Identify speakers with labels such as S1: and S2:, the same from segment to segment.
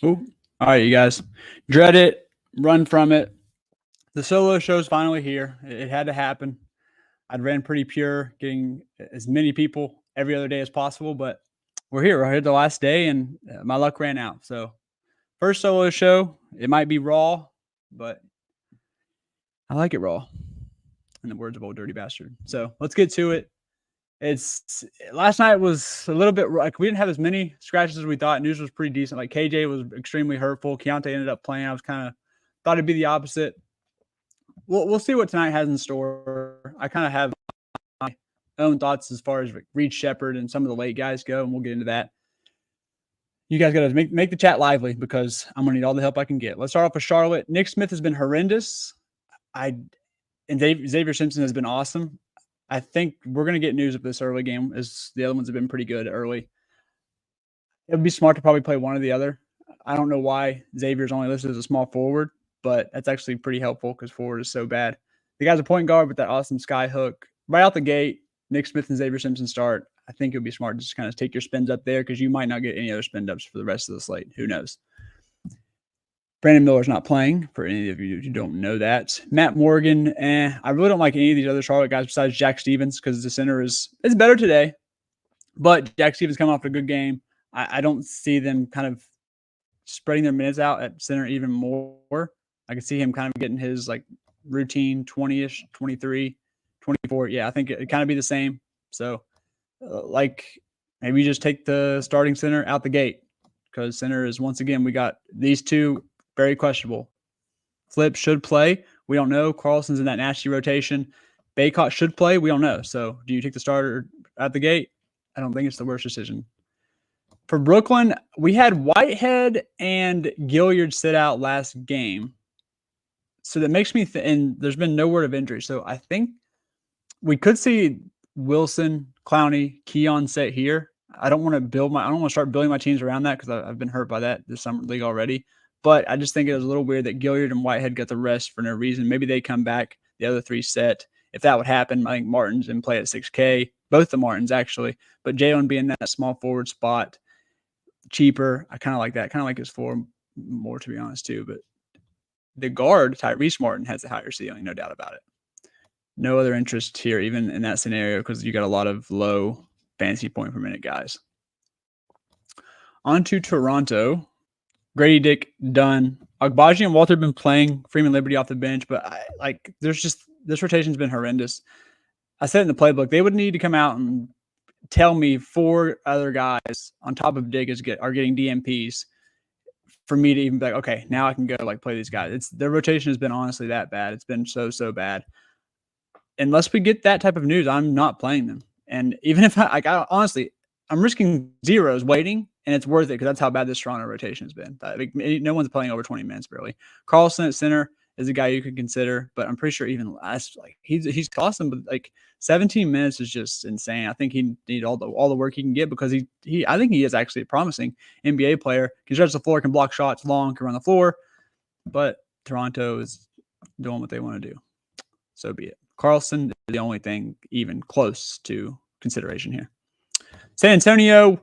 S1: Ooh. All right, you guys. Dread it. Run from it. The solo show's finally here. It had to happen. I'd ran pretty pure, getting as many people every other day as possible, but we're here. We're here the last day, and my luck ran out. So, first solo show. It might be raw, but I like it raw, in the words of old dirty bastard. So, let's get to it. It's last night was a little bit like we didn't have as many scratches as we thought. News was pretty decent. Like KJ was extremely hurtful. Keontae ended up playing. I was kind of thought it'd be the opposite. We'll see what tonight has in store. I kind of have my own thoughts as far as Reed Shepard and some of the late guys go, and we'll get into that. You guys got to make the chat lively because I'm gonna need all the help I can get. Let's start off with Charlotte. Nick Smith has been horrendous. And Xavier Simpson has been awesome. I think we're going to get news of this early game as the other ones have been pretty good early. It would be smart to probably play one or the other. I don't know why Xavier's only listed as a small forward, but that's actually pretty helpful because forward is so bad. The guy's a point guard with that awesome sky hook. Right out the gate, Nick Smith and Xavier Simpson start. I think it would be smart to just kind of take your spins up there because you might not get any other spin ups for the rest of the slate. Who knows? Brandon Miller's not playing, for any of you who don't know that. Matt Morgan, I really don't like any of these other Charlotte guys besides Jack Stevens because the center is better today. But Jack Stevens coming off a good game. I don't see them kind of spreading their minutes out at center even more. I can see him kind of getting his like routine 20-ish, 23, 24. Yeah, I think it'd kind of be the same. So, maybe you just take the starting center out the gate because center is, once again, we got these two very questionable. Flip should play. We don't know. Carlson's in that nasty rotation. Baycott should play. We don't know. So do you take the starter at the gate? I don't think it's the worst decision. For Brooklyn, we had Whitehead and Gilliard sit out last game. So that makes me and there's been no word of injury. So I think we could see Wilson, Clowney, Keon sit here. I don't want to start building my teams around that because I've been hurt by that this summer league already. But I just think it was a little weird that Gilliard and Whitehead got the rest for no reason. Maybe they come back, the other three set. If that would happen, I think Martin's in play at 6K. Both the Martins, actually. But Jalen being that small forward spot, cheaper. I kind of like that. Kind of like his floor more, to be honest, too. But the guard, Tyrese Martin, has a higher ceiling, no doubt about it. No other interest here, even in that scenario, because you got a lot of low fantasy point per minute guys. On to Toronto. Grady Dick done. Agbaji and Walter have been playing. Freeman Liberty off the bench, but this rotation's been horrendous. I said in the playbook they would need to come out and tell me 4 other guys on top of Dick are getting DMPs for me to even be like, okay, now I can go play these guys. Their rotation has been honestly that bad. It's been so bad. Unless we get that type of news, I'm not playing them. And even if I'm risking zeros waiting. And it's worth it because that's how bad this Toronto rotation has been. No one's playing over 20 minutes barely. Carlson at center is a guy you could consider, but I'm pretty sure even less. He's awesome, but 17 minutes is just insane. I think he needs all the work he can get because I think he is actually a promising NBA player. Can stretch the floor, can block shots long, can run the floor. But Toronto is doing what they want to do. So be it. Carlson is the only thing even close to consideration here. San Antonio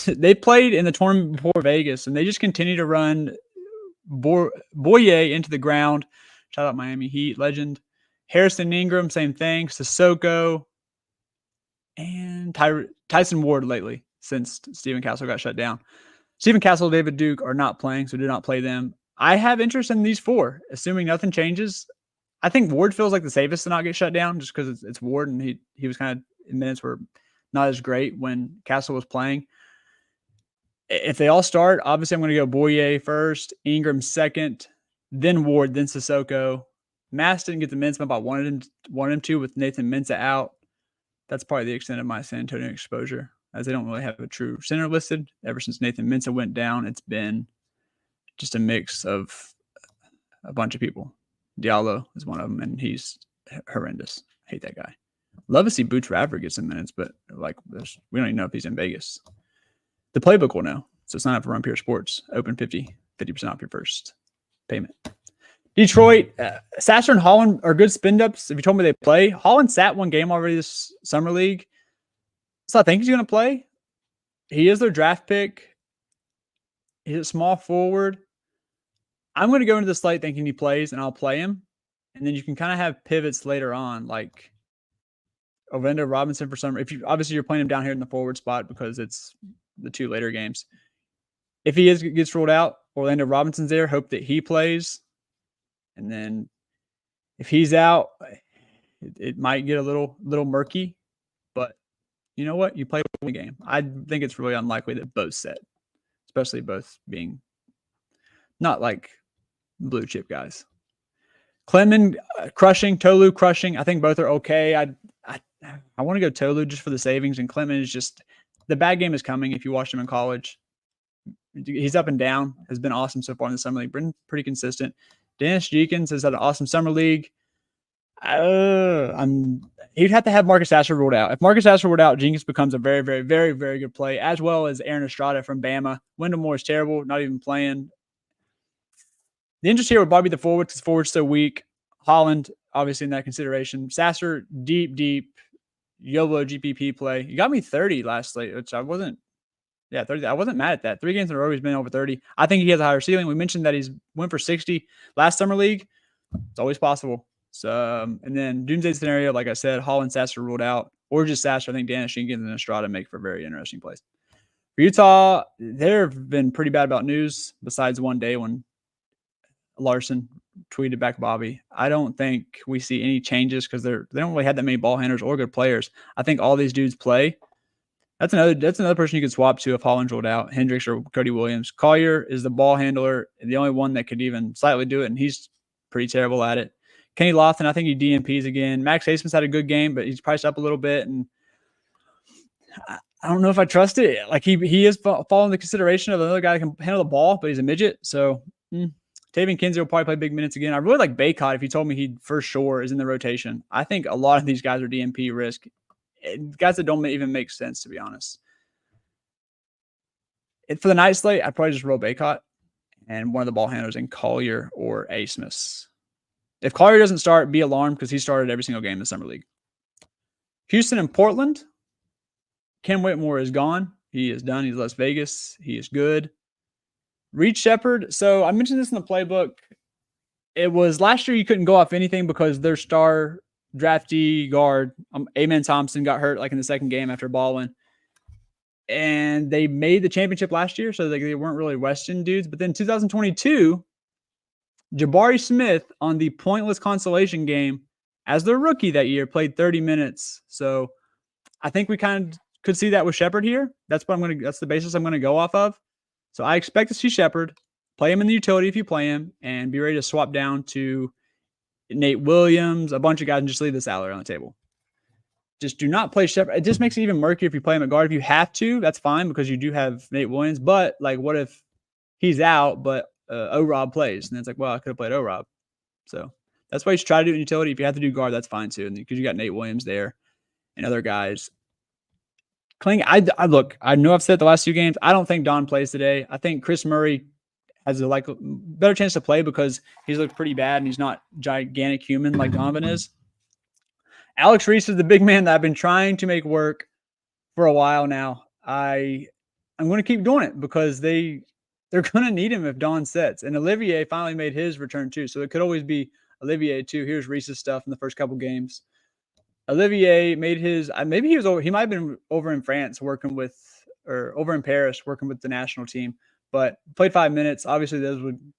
S1: they played in the tournament before Vegas, and they just continue to run Boye into the ground. Shout out Miami Heat legend. Harrison Ingram, same thing. Sissoko and Tyson Ward lately since Stephen Castle got shut down. Stephen Castle, David Duke are not playing, so do not play them. I have interest in these 4, assuming nothing changes. I think Ward feels like the safest to not get shut down just because it's Ward, and he was kind of in minutes where not as great when Castle was playing. If they all start, obviously I'm going to go Boye first, Ingram second, then Ward, then Sissoko. Mass didn't get the minutes, but about wanted him to with Nathan Mensah out. That's probably the extent of my San Antonio exposure, as they don't really have a true center listed. Ever since Nathan Mensah went down, it's been just a mix of a bunch of people. Diallo is one of them, and he's horrendous. I hate that guy. Love to see Boots Radford get some minutes, but we don't even know if he's in Vegas. The playbook will know. So sign up for Run Pure Sports. Open 50% off your first payment. Detroit, Sasser and Holland are good spin-ups. If you told me they play, Holland sat one game already this summer league. So I think he's going to play. He is their draft pick. He's a small forward. I'm going to go into the slate thinking he plays, and I'll play him. And then you can kind of have pivots later on, like Orlando Robinson for some. If you obviously you're playing him down here in the forward spot because it's the 2 later games. If he gets ruled out, Orlando Robinson's there. Hope that he plays, and then if he's out, it might get a little murky. But you know what? You play the game. I think it's really unlikely that both set, especially both being not like blue chip guys. Clemson crushing, Tolu crushing. I think both are okay. I want to go Tolu just for the savings, and Clemson is just the bad game is coming. If you watched him in college, he's up and down. Has been awesome so far in the summer league. Been pretty consistent. Dennis Jenkins has had an awesome summer league. He'd have to have Marcus Asher ruled out. If Marcus Asher ruled out, Jenkins becomes a very, very, very, very good play, as well as Aaron Estrada from Bama. Wendell Moore is terrible, not even playing. The interest here would probably be the forward because forward's so weak. Holland, obviously, in that consideration. Sasser, deep YOLO GPP play. You got me 30 last slate, which I wasn't. Yeah, 30. I wasn't mad at that. 3 games in a row, he's been over 30. I think he has a higher ceiling. We mentioned that he's went for 60 last summer league. It's always possible. So, and then doomsday scenario, like I said, Holland, Sasser ruled out, or just Sasser. I think Dennis Jenkins and Estrada make for very interesting plays. For Utah, they've been pretty bad about news besides one day when Larson tweeted back Bobby. I don't think we see any changes because they don't really have that many ball handlers or good players. I think all these dudes play. That's another person you could swap to if Holland's rolled out, Hendricks or Cody Williams. Collier is the ball handler, the only one that could even slightly do it, and he's pretty terrible at it. Kenny Lofton, I think he DNPs again. Max Haseman's had a good game, but he's priced up a little bit, and I don't know if I trust it. Like he is falling into consideration of another guy that can handle the ball, but he's a midget, so Taven Kinsey will probably play big minutes again. I really like Baycott if you told me he for sure is in the rotation. I think a lot of these guys are DNP risk. Guys that don't even make sense, to be honest. For the night slate, I'd probably just roll Baycott and one of the ball handlers in Collier or A. Smith. If Collier doesn't start, be alarmed because he started every single game in the Summer League. Houston and Portland. Ken Whitmore is gone. He is done. He's Las Vegas. He is good. Reed Shepherd. So I mentioned this in the playbook. It was last year you couldn't go off anything because their star draftee guard, Amen Thompson, got hurt like in the second game after balling. And they made the championship last year, so they weren't really Western dudes. But then 2022, Jabari Smith on the pointless consolation game as their rookie that year played 30 minutes. So I think we kind of could see that with Shepherd here. That's the basis I'm going to go off of. So I expect to see Shepherd, play him in the utility if you play him, and be ready to swap down to Nate Williams, a bunch of guys, and just leave the salary on the table. Just do not play Shepherd. It just makes it even murkier if you play him at guard. If you have to, that's fine because you do have Nate Williams. But like, what if he's out, but O-Rob plays? And it's like, well, I could have played O-Rob. So that's why you should try to do it in utility. If you have to do guard, that's fine too. And because you got Nate Williams there and other guys. I know I've said it the last 2 games. I don't think Don plays today. I think Chris Murray has a better chance to play because he's looked pretty bad and he's not gigantic human like Donovan is. Alex Reese is the big man that I've been trying to make work for a while now. I'm going to keep doing it because they're going to need him if Don sets. And Olivier finally made his return too, so it could always be Olivier too. Here's Reese's stuff in the first couple games. Olivier made his. Maybe he was over. He might have been over in France over in Paris working with the national team. But played 5 minutes. Obviously,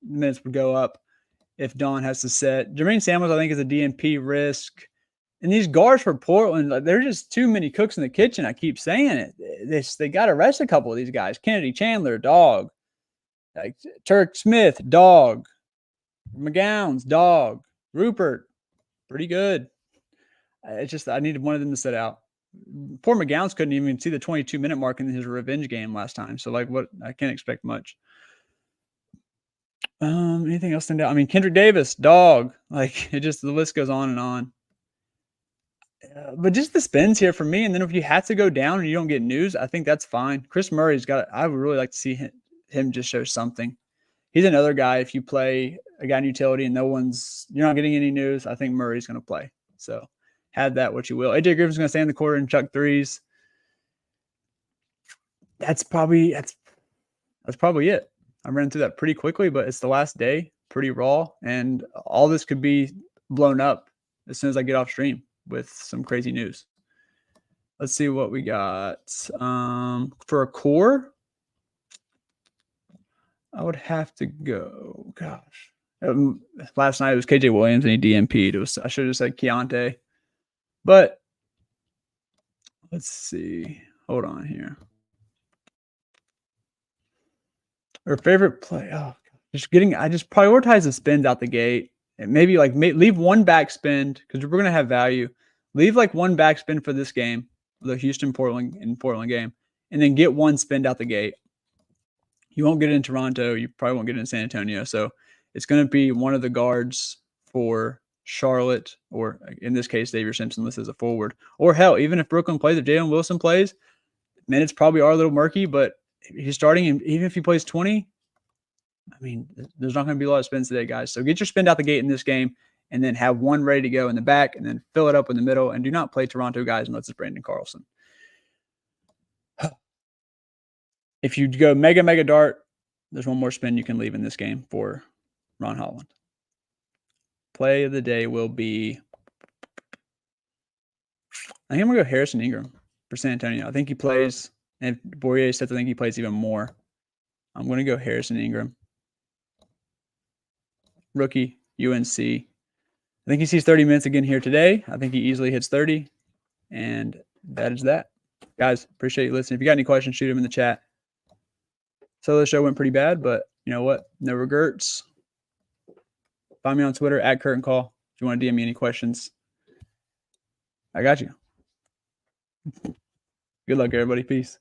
S1: minutes would go up if Don has to set. Jermaine Samuels, I think, is a DNP risk. And these guards for Portland, they're just too many cooks in the kitchen. I keep saying it. They got to rest a couple of these guys. Kennedy Chandler, dog. Like Turk Smith, dog. McGowan's, dog. Rupert, pretty good. It's just I needed one of them to sit out. Poor McGowan's couldn't even see the 22-minute mark in his revenge game last time. So, what I can't expect much. Anything else stand out? I mean, Kendrick Davis, dog. The list goes on and on. But just the spins here for me. And then if you have to go down and you don't get news, I think that's fine. Chris Murray's I would really like to see him just show something. He's another guy. If you play a guy in utility and you're not getting any news, I think Murray's going to play. So have that what you will. AJ Griffin's going to stay in the quarter and chuck threes. That's probably it. I ran through that pretty quickly, but it's the last day, pretty raw, and all this could be blown up as soon as I get off stream with some crazy news. Let's see what we got. For a core, I would have to go. Gosh, last night it was KJ Williams and he DMP'd. I should have said Keontae, but let's see. Hold on here. Our favorite play. Oh, I just prioritize the spins out the gate. And maybe leave one back spin because we're gonna have value. Leave like one back spin for this game, the Houston Portland game, and then get one spin out the gate. You won't get it in Toronto. You probably won't get it in San Antonio. So it's going to be one of the guards for Charlotte, or in this case, Xavier Simpson listed as a forward. Or hell, even if Brooklyn plays, if Jalen Wilson plays, minutes probably are a little murky, but he's starting, and even if he plays 20, I mean, there's not going to be a lot of spins today, guys. So get your spin out the gate in this game, and then have one ready to go in the back, and then fill it up in the middle, and do not play Toronto guys unless it's Brandon Carlson. If you go mega dart, there's one more spin you can leave in this game for Ron Holland. Play of the day will be, I think I'm going to go Harrison Ingram for San Antonio. I think he plays, and Bourier said I think he plays even more. I'm going to go Harrison Ingram. Rookie, UNC. I think he sees 30 minutes again here today. I think he easily hits 30. And that is that. Guys, appreciate you listening. If you got any questions, shoot them in the chat. So the show went pretty bad, but you know what? No regrets. Find me on Twitter at Curtain Call if you want to DM me any questions. I got you. Good luck, everybody. Peace.